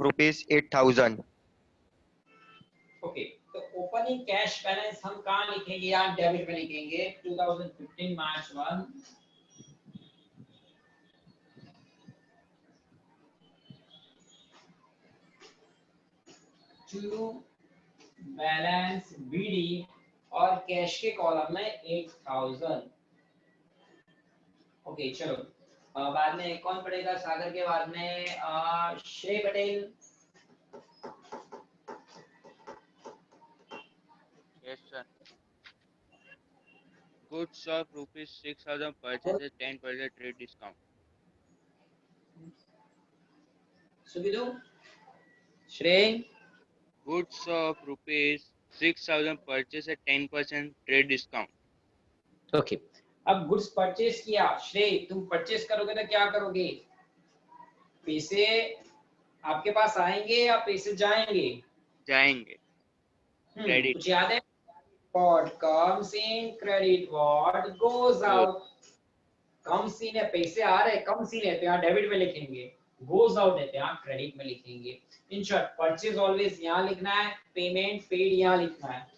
₹8,000. Okay, तो opening cash balance हम कहाँ लिखेंगे यार? डेबिट में लिखेंगे। 2015 मार्च 1 टू बैलेंस बीडी और कैश के कॉलम में 8,000। ओके चलो, बाद में कौन पढ़ेगा? सागर के बाद में श्रेय Patel. Yes, sir. Goods of ₹6,000 purchases 10% trade discount. सुविदु, श्रेय। Goods of ₹6,000 purchases 10% trade discount. Okay, अब गुड्स परचेस किया। श्रेय, तुम परचेस करोगे तो क्या करोगे? पैसे आपके पास आएंगे या पैसे जाएंगे? जाएंगे। Credit. कुछ याद है? What comes in, credit what goes out. comes in है, पैसे आ रहे, comes in है तो यहाँ डेबिट में लिखेंगे, goes out है तो यहाँ क्रेडिट में लिखेंगे। इन शॉर्ट परचेज ऑलवेज यहाँ लिखना है, पेमेंट पेड यहाँ लिखना है।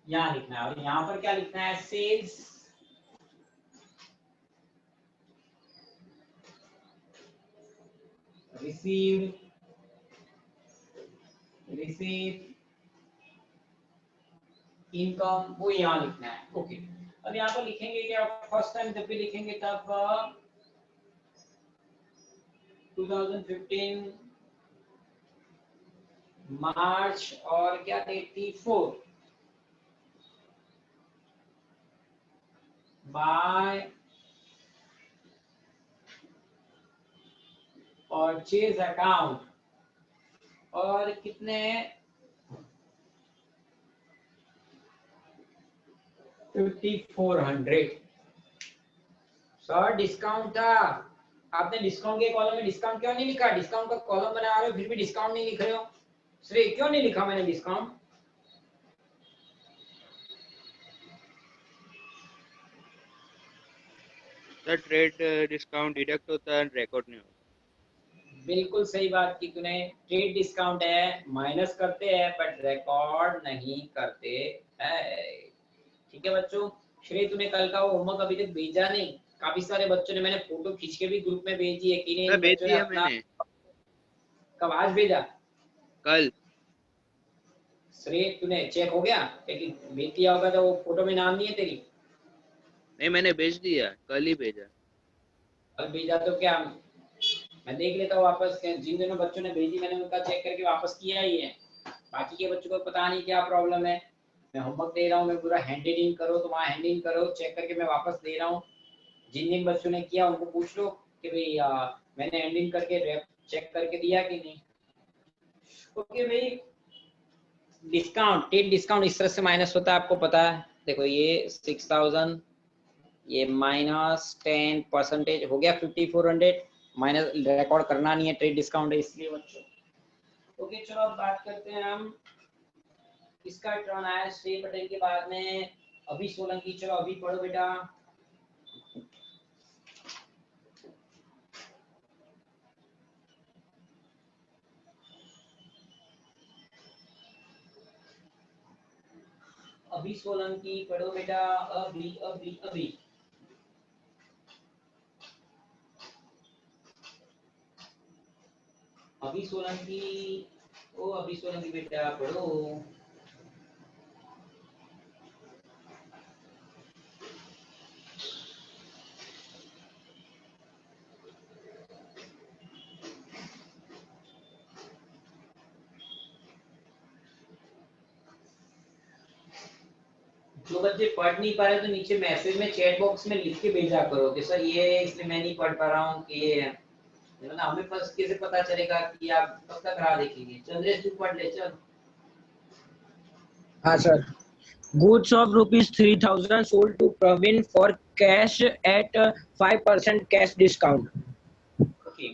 यहाँ लिखना है और यहाँ पर क्या लिखना है? सेल्स रिसीव्ड, इनकम, वो यहाँ लिखना है। ओके, अब यहाँ पर लिखेंगे क्या? फर्स्ट टाइम जब भी लिखेंगे तब 2015 मार्च और क्या डेट थी? 4 बाय परचेज अकाउंट और कितने? 5400। सर डिस्काउंट था, आपने डिस्काउंट के कॉलम में डिस्काउंट क्यों नहीं लिखा? डिस्काउंट का कॉलम बना रहे हो फिर भी डिस्काउंट नहीं लिख रहे हो। श्रेय, क्यों नहीं लिखा मैंने discount? Sir trade discount deduct होता है, रिकॉर्ड नहीं होता। बिल्कुल सही बात की तूने। ट्रेड डिस्काउंट है, माइनस करते हैं बट रिकॉर्ड नहीं करते हैं। ठीक है बच्चों। श्रेय, तूने कल का वो होमवर्क अभी तक भेजा नहीं? काफी सारे बच्चों ने, मैंने फोटो खींच के भी ग्रुप में भेजी है कि नहीं? भेज दिया मैंने। कब? आज भेजा? कल। श्रेय, तूने चेक हो गया? लेकिन भेज दिया होगा तो वो फोटो में नाम नहीं है तेरी? नहीं, मैंने भेज दिया, कल ही भेजा। कल भेजा तो क्या, मैं देख लेता हूँ वापस। जिन दोनों बच्चों ने भेजी मैंने उनका चेक करके वापस किया ही है। बाकी के बच्चों को पता नहीं क्या प्रॉब्लम है। मैं होमवर्क दे रहा हूँ, मैं पूरा हैंड इन करो, तुम वहाँ हैंड इन करो, चेक करके मैं वापस दे रहा हूँ। जिन जिन बच्चों ने किया उनको पूछ लो कि भाई मैंने हैंड इन करके चेक करके दिया कि नहीं। ओके भाई, डिस्काउंट, ट्रेड डिस्काउंट इस तरह से माइनस होता है, आपको पता है। देखो ये 6000, ये -10% हो गया 5400, माइनस रिकॉर्ड करना नहीं है, ट्रेड डिस्काउंट है इसलिए बच्चों। ओके चलो अब बात करते हैं हम। इसका टर्न आया श्रेय पटेल के बाद में अभी सोलंकी। चलो अभी पढ़ो बेटा। अभी सोलंकी पढ़ो बेटा। अभी अभी अभी अभी सोलंकी, ओ अभी सोलंकी बेटा पढ़ो। जो बच्चे पढ़ नहीं पा रहे तो नीचे मैसेज में चैट बॉक्स में लिख के भेजा करो कि सर ये इसलिए मैं नहीं पढ़ पा रहा हूँ कि ये है ना। हमें बस कैसे पता चलेगा कि आप कब तक राह देखेंगे? चंद्रेश तू पढ़ ले चल। हाँ sir. Goods of ₹3,000 sold to Praveen for cash at 5% cash discount. Okay,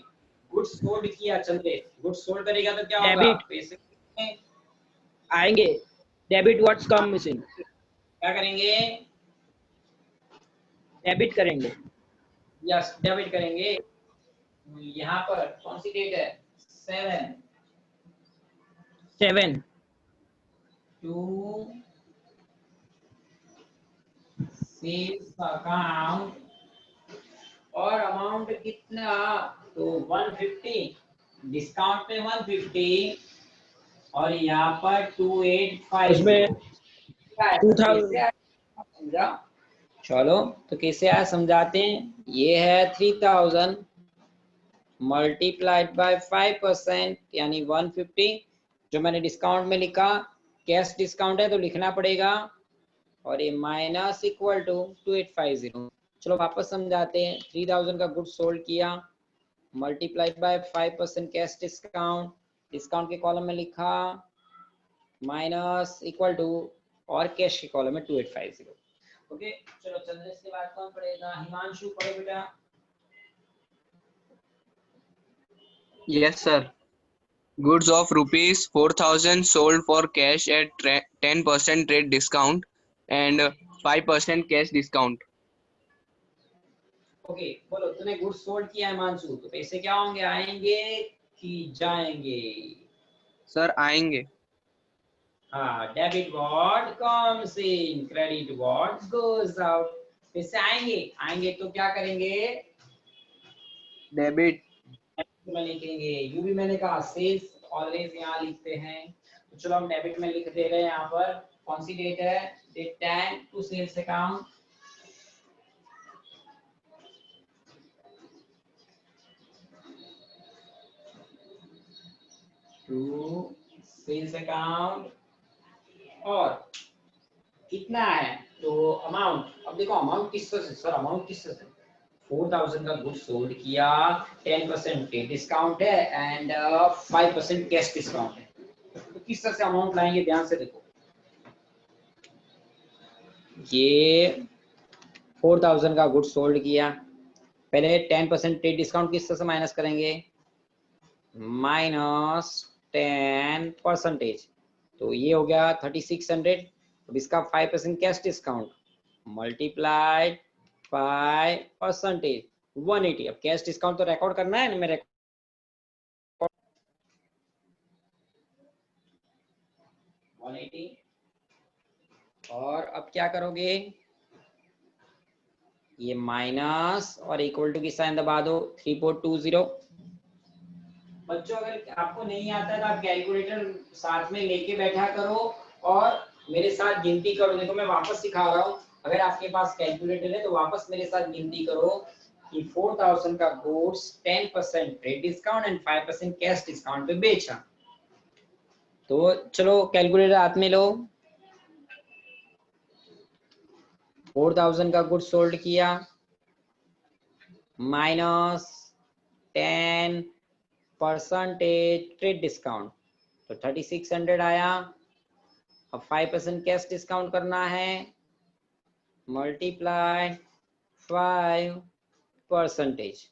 goods goods sold किया चंद्रेश, गुड्स सोल्ड करेगा तो क्या होगा, डेबिट पैसे आएंगे, डेबिट व्हाट्स कम मिसिंग, क्या करेंगे, डेबिट करेंगे, यस डेबिट करेंगे। यहाँ पर कौन सी डेट है, 7 7 टू सेल्स अकाउंट, और अमाउंट कितना, तो 150, डिस्काउंट पे 150 और यहाँ पर 2850 उसमें 2000 समझा। चलो तो कैसे आया समझाते हैं। ये है 3000 मल्टीप्लाइड बाय 5% यानी 150, जो मैंने डिस्काउंट में लिखा, कैश डिस्काउंट है तो लिखना पड़ेगा, और ये माइनस इक्वल टू 2850। चलो वापस समझाते हैं। 3000 का गुड्स सोल्ड किया, multiplied by 5% cash discount, discount के कॉलम में लिखा माइनस इक्वल टू, और कैश के कॉलम में 2850। ओके चलो चंद्रेश के बाद कौन पढ़ेगा, हिमांशु पढ़े बेटा। Yes, sir. Goods of rupees 4000 sold for cash at 10% rate discount and 5% cash discount. Okay बोलो, तूने गुड्स सोल्ड किया है हिमांशु, तो पैसे क्या होंगे, आएंगे कि जाएंगे। Sir, आएंगे. हाँ, debit what comes in, credit what goes out. पैसे आएंगे, आएंगे तो क्या करेंगे, Debit. में लिखेंगे। यू भी मैंने कहा सेल्स ऑलवेज यहाँ लिखते हैं, तो चलो हम डेबिट में लिख दे रहे हैं। यहाँ पर कौन सी डेट है, date 10 to sales account, to sales account, और कितना है, तो अमाउंट, अब देखो अमाउंट किस तरह से, सर अमाउंट किस तरह से, 4000 का गुड्स सोल्ड किया, 10% डिस्काउंट है एंड 5% कैश डिस्काउंट है, तो किस तरह से अमाउंट लाएंगे, ध्यान से देखो। ये 4000 का गुड्स सोल्ड किया, पहले 10% ट्रेड डिस्काउंट किस तरह से माइनस करेंगे, माइनस 10%, तो ये हो गया 3600। अब इसका 5% cash discount multiplied by percentage 180। अब कैश डिस्काउंट तो रिकॉर्ड करना है ना, मेरे 180, और अब क्या करोगे, ये माइनस और इक्वल टू की साइन दबा दो, 3420। बच्चों अगर आपको नहीं आता है तो आप कैलकुलेटर साथ में लेके बैठा करो और मेरे साथ गिनती करो। देखो मैं वापस सिखा रहा हूँ, अगर आपके पास कैलकुलेटर है तो वापस मेरे साथ गिनती करो कि 4000 का goods 10% trade discount and 5% cash discount पे बेचा। तो चलो कैलकुलेटर हाथ में लो, 4000 का गुड्स सोल्ड किया, माइनस 10% ट्रेड डिस्काउंट, तो 3600 आया। अब 5% कैश डिस्काउंट करना है, मल्टीप्लाई 5%,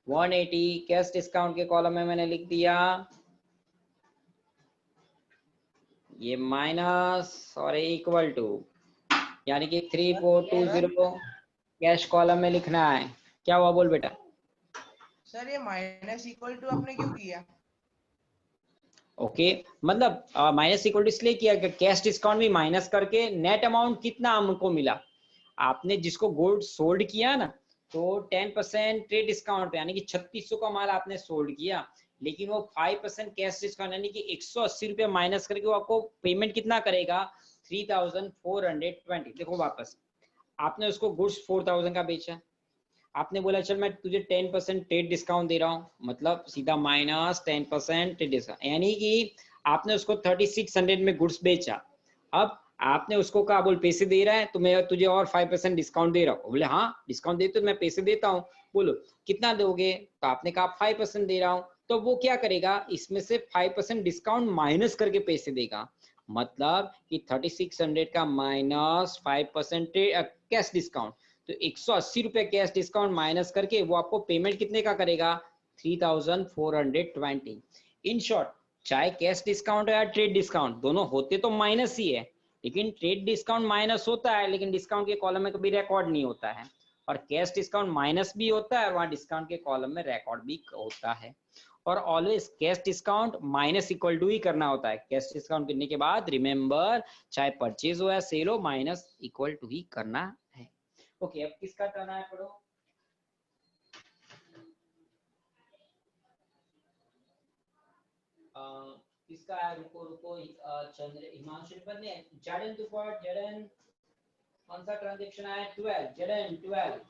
180 कैश डिस्काउंट के कॉलम में मैंने लिख दिया, ये माइनस और इक्वल टू, यानी कि 3420 कैश कॉलम में लिखना है। क्या हुआ बोल बेटा। सर ये माइनस इक्वल टू आपने क्यों किया? ओके मतलब माइनस इक्वल टू इसलिए किया कि कैश डिस्काउंट भी माइनस करके नेट अमाउंट कितना हमको मिला। आपने जिसको गोल्ड सोल्ड किया ना, तो 10% ट्रेड डिस्काउंट पे यानी कि 3600 का माल आपने सोल्ड किया, लेकिन वो 5% कैश डिस्काउंट यानी कि 180 रुपये माइनस करके वो आपको पेमेंट कितना करेगा, 3420। देखो वापस आपने उसको गुड्स 4000 का बेचा, आपने बोला चल मैं तुझे 10% ट्रेड डिस्काउंट दे रहा हूँ, मतलब सीधा माइनस 10% ट्रेड डिस्काउंट, यानी कि आपने उसको 3600 में गुड्स बेचा। अब आपने उसको कहा बोल पैसे दे रहा है तो मैं तुझे और 5% डिस्काउंट दे रहा हूँ। बोले हाँ डिस्काउंट दे तो मैं पैसे देता हूँ, बोलो कितना दोगे, तो आपने कहा 5% दे रहा हूँ, तो वो क्या करेगा, इसमें से 5% डिस्काउंट माइनस करके पैसे देगा। मतलब कि 3600 का माइनस 5% कैश डिस्काउंट, तो 180 रुपए कैश डिस्काउंट माइनस करके वो आपको पेमेंट कितने का करेगा, 3420। इन शॉर्ट, चाहे कैश डिस्काउंट या ट्रेड डिस्काउंट, दोनों होते तो माइनस ही है, लेकिन ट्रेड डिस्काउंट माइनस होता है लेकिन डिस्काउंट के कॉलम में कभी रिकॉर्ड नहीं होता है, और कैश डिस्काउंट माइनस भी होता है और वहां डिस्काउंट के कॉलम में रिकॉर्ड भी होता है। और always cash discount minus equal to ही करना होता है। कैश डिस्काउंट करने के बाद रिमेंबर, चाहे परचेज हो या सेल हो, माइनस इक्वल टू ही करना है। ओके, अब किसका टर्न है, पढ़ो। किसका है, रुको रुको, चंद्र हिमांशु ने जडन टू फॉर जडन, कौन सा ट्रांजैक्शन है, 12 जडन 12।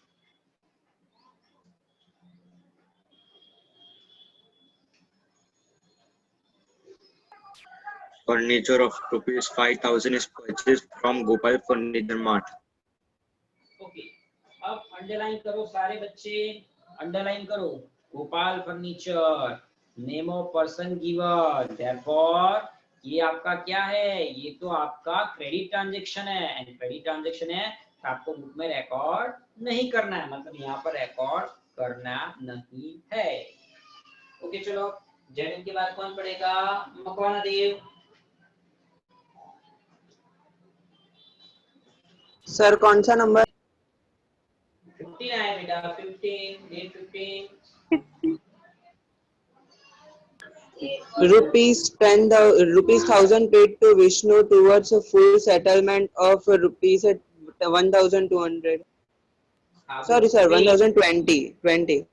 Furniture of rupees 5,000 is purchased from Gopal Furniture Mart. Okay, अब अंडरलाइन करो सारे बच्चे, अंडरलाइन करो, Gopal furniture, name of person given, therefore ये आपका क्या है, ये तो आपका क्रेडिट ट्रांजैक्शन है, एंड क्रेडिट ट्रांजैक्शन है तो आपको बुक में रिकॉर्ड नहीं करना है, मतलब यहाँ पर रिकॉर्ड करना नहीं है। ओके चलो, जैन के बाद कौन पढ़ेगा, मकवाना देव। सर कौन सा नंबर? 15 है बेटा, 15, day 15। rupees 1,000 paid to Vishnu towards a full settlement of rupees 1,200. Sorry sir, 1,020.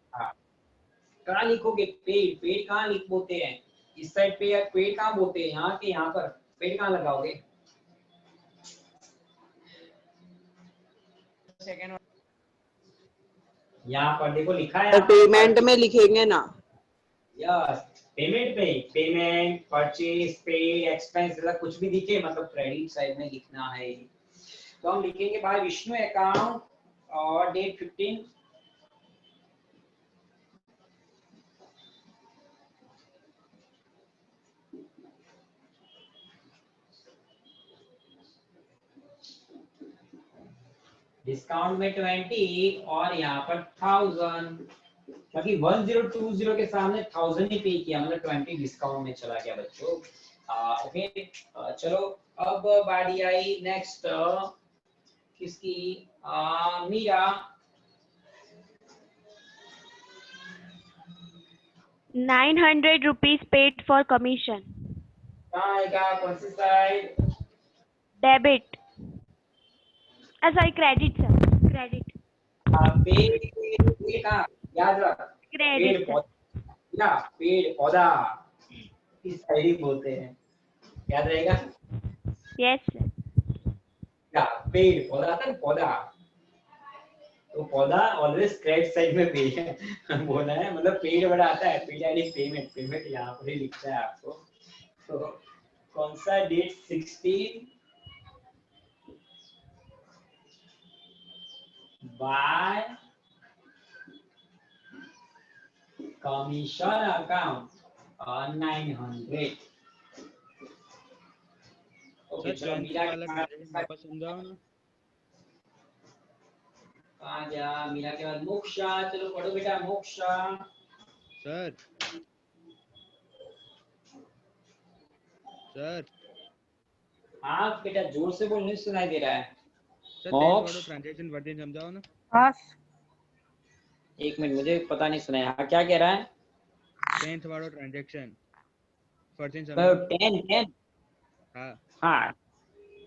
कहाँ लिखोगे, पेड, पेड कहाँ लिख बोलते हैं, इस साइड पे या पेड कहाँ बोलते हैं, यहाँ के यहाँ पर पेड कहाँ लगाओगे, सेकंड यहाँ पर देखो लिखा है पेमेंट में लिखेंगे ना? यस, पेमेंट पे, पेमेंट, परचेज, पेड, एक्सपेंस, ऐसा कुछ भी दिखे मतलब क्रेडिट साइड में लिखना है। तो हम लिखेंगे बाय विष्णु अकाउंट और डेट 15। डिस्काउंट में 20 और यहाँ पर 1000, क्योंकि 1020 के सामने 1000 ही पे किया, मतलब 20 डिस्काउंट में चला गया बच्चों। ओके, चलो अब बारी आई नेक्स्ट किसकी, Meera. 900 rupees paid for commission. कहाँ आएगा, कौन सी side, Debit. Sorry, credit sir. Credit. पेड़ कहाँ, याद रख, पेड़ Credit. पौधा, पेड़ पौधा इस साइड ही बोलते हैं, याद रहेगा। Yes sir. या पेड़ पौधा था, पौधा तो पौधा ऑलवेज क्रेडिट साइड में पे है बोला है, मतलब पेड बड़ा आता है, पेड यानी पेमेंट, पेमेंट यहाँ पर ही लिखता है आपको। तो कौन सा date 16 by commission account 900। Okay चलो, मीरा वापस समझाओ ना कहाँ गया, मीरा के बाद मोक्षा, चलो पढ़ो बेटा मोक्षा। सर। सर हाँ बेटा जोर से बोल, नहीं सुनाई दे रहा है। सर मोक्ष, ट्रांजैक्शन वर्जन समझाओ ना। हाँ एक मिनट, मुझे पता नहीं सुना है, क्या कह रहा है, 10th वाला ट्रांजैक्शन वर्जन समझाओ। 10। हाँ हाँ,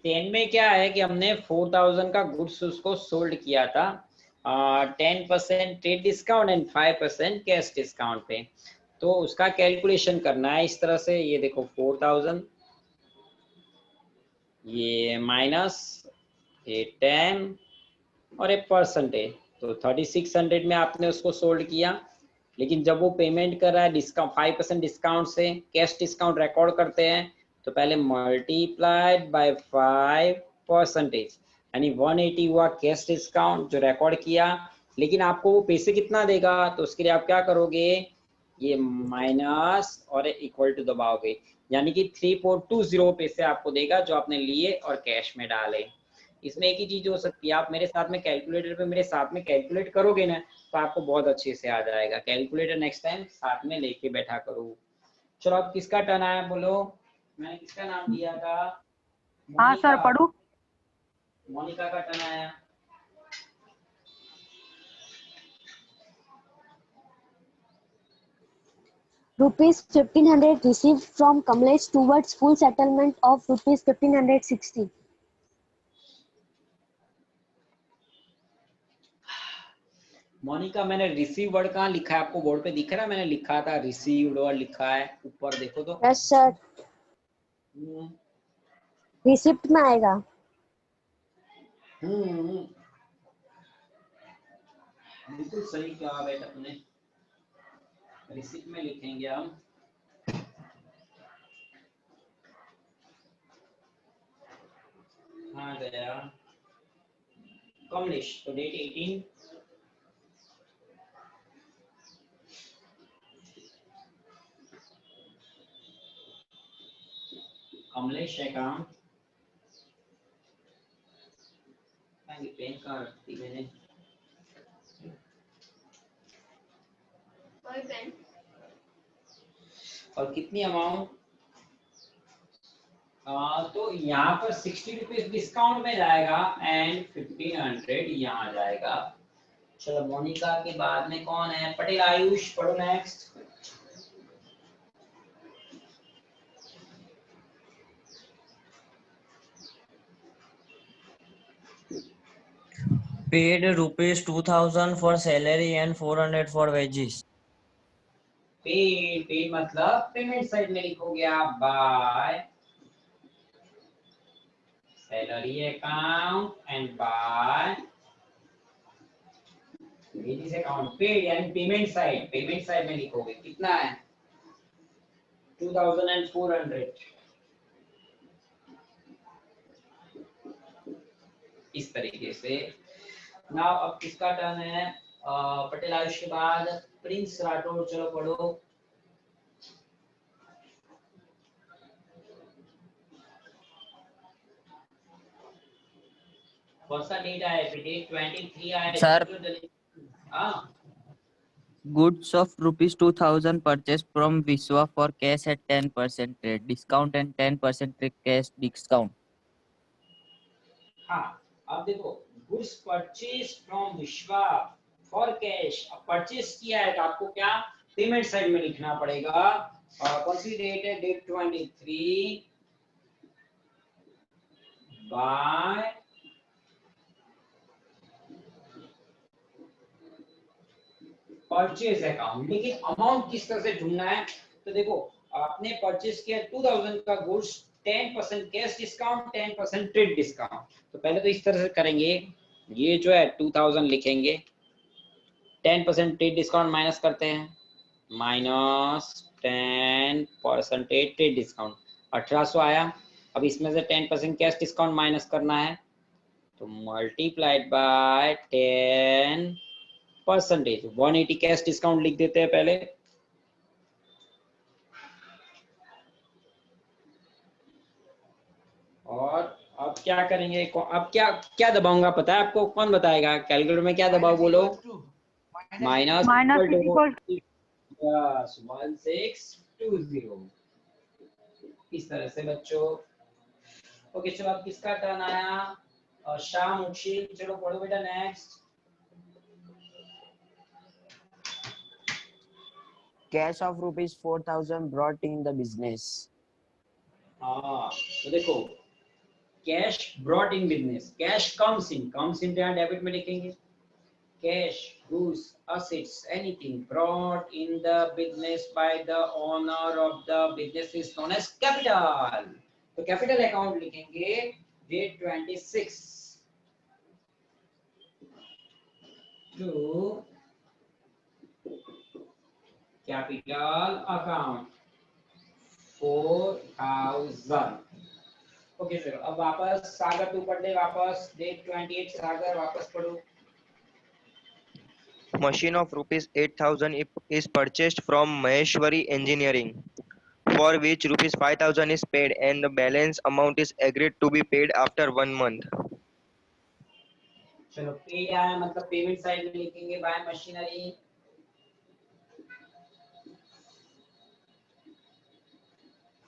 10 में क्या है कि हमने 4000 का गुड्स उसको सोल्ड किया था 10% trade discount and 5% cash discount पे। तो उसका कैलकुलेशन करना है इस तरह से, ये देखो 4000, ये माइनस, ये 10 और एक परसेंटेज, तो 3600 में आपने उसको सोल्ड किया। लेकिन जब वो पेमेंट कर रहा है डिस्काउंट 5% डिस्काउंट से, कैश डिस्काउंट रिकॉर्ड करते हैं तो पहले मल्टीप्लाइड बाय 5%, यानी 180 हुआ कैश डिस्काउंट जो रिकॉर्ड किया। लेकिन आपको वो पैसे कितना देगा, तो उसके लिए आप क्या करोगे, ये माइनस और इक्वल टू दबाओगे, यानी कि 3420 पैसे आपको देगा जो आपने लिए और कैश में डाले। इसमें एक ही चीज हो सकती है, आप मेरे साथ में कैलकुलेटर पे मेरे साथ में कैलकुलेट करोगे ना तो आपको बहुत अच्छे से आ जाएगा। कैलकुलेटर नेक्स्ट टाइम साथ में लेके बैठा करो। चलो अब किसका टर्न आया बोलो, मैंने किसका नाम दिया था? हाँ सर, पढ़ू। मोनिका का टर्न आया। Rupees 1500 received from Kamlesh towards full settlement of rupees 1560. Monika, मैंने रिसीव वर्ड कहाँ लिखा है? आपको बोर्ड पे दिख रहा है? मैंने लिखा था रिसीव्ड वर्ड लिखा है, ऊपर देखो तो। Yes sir. Receipt में आएगा। बिल्कुल सही कहा बेटा तुमने, रिसीप्ट में लिखेंगे हम। हाँ गया कमलेश, तो डेट 18 कमलेश है काम। पेन कहाँ रखती मैंने? और कितनी अमाउंट? तो यहाँ पर 60 रुपीज डिस्काउंट में जाएगा एंड 1500 यहाँ जाएगा। चलो मोनिका के बाद में कौन है? पटेल आयुष, पढ़ो next. Paid rupees 2000 for salary and 400 for wages. Paid मतलब पेमेंट साइड में लिखोगे आप by salary account and by wages account. Paid यानी पेमेंट साइड में लिखोगे। कितना है? 2400। इस तरीके से। नाउ अब किसका टर्न है? पटेल आयुष के बाद प्रिंस राठौर, चलो पढ़ो। कौन सा डेट आया? डेट 23 आया सर, हाँ। goods of rupees 2000 purchased from Vishwa for cash at 10% trade discount and 10% cash discount. हाँ, अब देखो गुड्स परचेज फ्रॉम विश्वा फॉर कैश। अब परचेज किया है तो आपको क्या पेमेंट साइड में लिखना पड़ेगा। कौन सी डेट है? Date 23 by purchase account. लेकिन अमाउंट किस तरह से ढूंढना है? तो देखो आपने परचेज किया 2000 का goods, 10% cash discount, 10% trade discount. तो पहले तो इस तरह से करेंगे, ये जो है 2000 लिखेंगे, 10% ट्रेड डिस्काउंट माइनस करते हैं, माइनस 10% ट्रेड डिस्काउंट 1800 आया। अब इसमें से 10% कैश डिस्काउंट माइनस करना है तो मल्टीप्लाइड बाय 10%। 180 कैश डिस्काउंट लिख देते हैं पहले। और अब क्या करेंगे? अब क्या क्या दबाऊंगा पता है आपको? कौन बताएगा? कैलकुलेटर में क्या दबाओ बोलो? माइनस 1620। इस तरह से बच्चों। ओके चलो अब किसका टर्न आया? शाम उक्षी, चलो पढ़ो बेटा next. Cash of rupees 4000 brought in the business. हाँ तो देखो cash brought in business, cash comes in तो यहाँ डेबिट में लिखेंगे। Cash, goods, assets, anything brought in the business by the owner of the business is known as capital. तो capital account लिखेंगे date 26 to capital account 4000। Okay चलो अब वापस सागर तू पढ़ ले वापस। डेट 28 सागर वापस पढ़ो। Machine of rupees 8000 is purchased from Maheshwari Engineering, for which rupees 5000 is paid and the balance amount is agreed to be paid after 1 month. चलो पेड आया मतलब पेमेंट साइड में लिखेंगे बाय मशीनरी,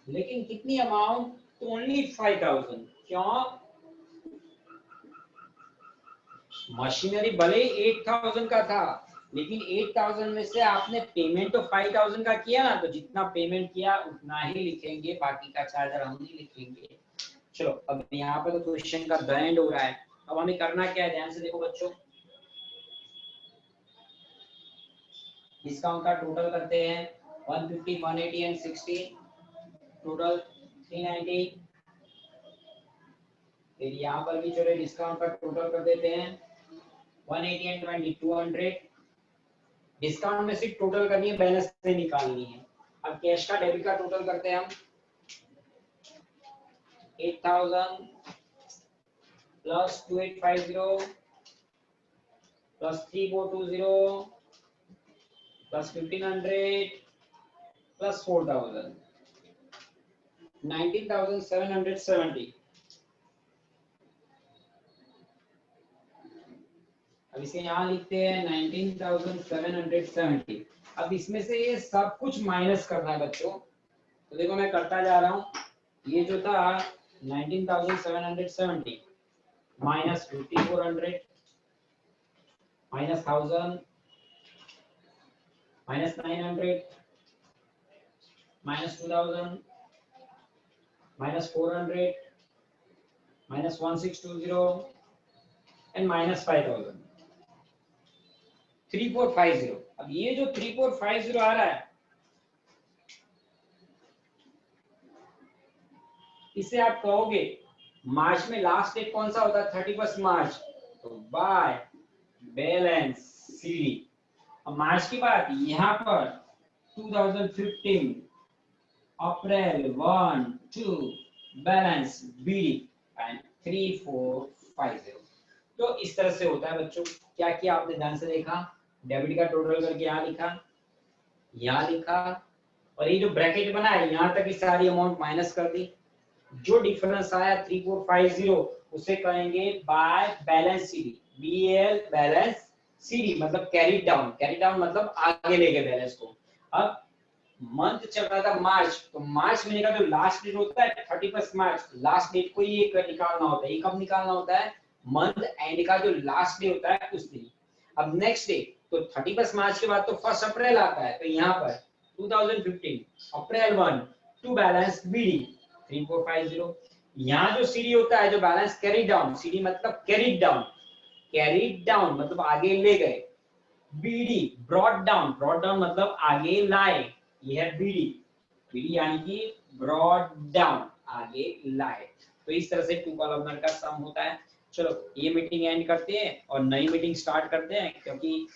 लेकिन कितनी अमाउंट? ओनली 5000। क्यों? Machinery भले 8000 का था, लेकिन 8000 में से आपने पेमेंट तो 5000 का किया ना, तो जितना पेमेंट किया उतना ही लिखेंगे, बाकी का चार्जर हम नहीं लिखेंगे। चलो अब यहाँ पर तो क्वेश्चन का द एंड हो रहा है। अब हमें करना क्या है, ध्यान से देखो बच्चों। डिस्काउंट का टोटल करते हैं 150, 180 एंड 60, टोटल 390। फिर यहाँ पर भी चलो डिस्काउंट का टोटल कर देते हैं 180 एंड 20, 200। डिस्काउंट में सिर्फ टोटल करनी है, बैलेंस से निकालनी है। अब कैश का डेबिट का टोटल करते हैं हम 8000 प्लस 2850 प्लस 3420 प्लस 1500 प्लस 4000, 19770। अब इसे यहाँ लिखते हैं 19770। अब इसमें से ये सब कुछ माइनस करना है बच्चों, तो देखो मैं करता जा रहा हूँ। ये जो था 19770 minus 5400 minus 1000 minus 900 minus 2000 minus 400 minus 1620 and minus 5000, 3450। अब ये जो 3450 आ रहा है, इसे आप कहोगे मार्च में लास्ट डेट कौन सा होता है? 31 मार्च। तो बाय बैलेंस सीडी। अब मार्च के बाद यहाँ पर 2015 अप्रैल 1, 2 बैलेंस बीडी एंड 3450। तो इस तरह से होता है बच्चों। क्या किया आपने, ध्यान से देखा। डेबिट का टोटल करके यहाँ लिखा, यहाँ लिखा, और ये जो ब्रैकेट बना है यहाँ तक की सारी अमाउंट माइनस कर दी। जो डिफरेंस आया 3450 उसे कहेंगे by balance CD. BL balance CD मतलब कैरी डाउन। कैरी डाउन मतलब आगे ले गए बैलेंस को। अब मंथ चल रहा था मार्च, तो मार्च महीने का जो लास्ट डेट होता है 31 मार्च, लास्ट डेट को ये निकालना होता है। ये कब निकालना होता है? मंथ एंड का जो लास्ट डे होता है उस दिन। अब नेक्स्ट डे तो 31 मार्च के बाद तो 1 अप्रैल आता है, तो यहाँ पर 2015 अप्रैल 1 टू बैलेंस बीडी 3450। यहाँ जो सीडी होता है, जो बैलेंस कैरी डाउन, सीडी मतलब कैरी डाउन, कैरी डाउन मतलब आगे ले गए। BD brought down, brought down मतलब आगे लाए। ये है बीडी, बीडी यानी कि ब्रॉट डाउन, आगे लाए। तो इस तरह से 2 कॉलमनर का सम होता है। चलो ये मीटिंग एंड करते हैं और नई मीटिंग स्टार्ट करते हैं, क्योंकि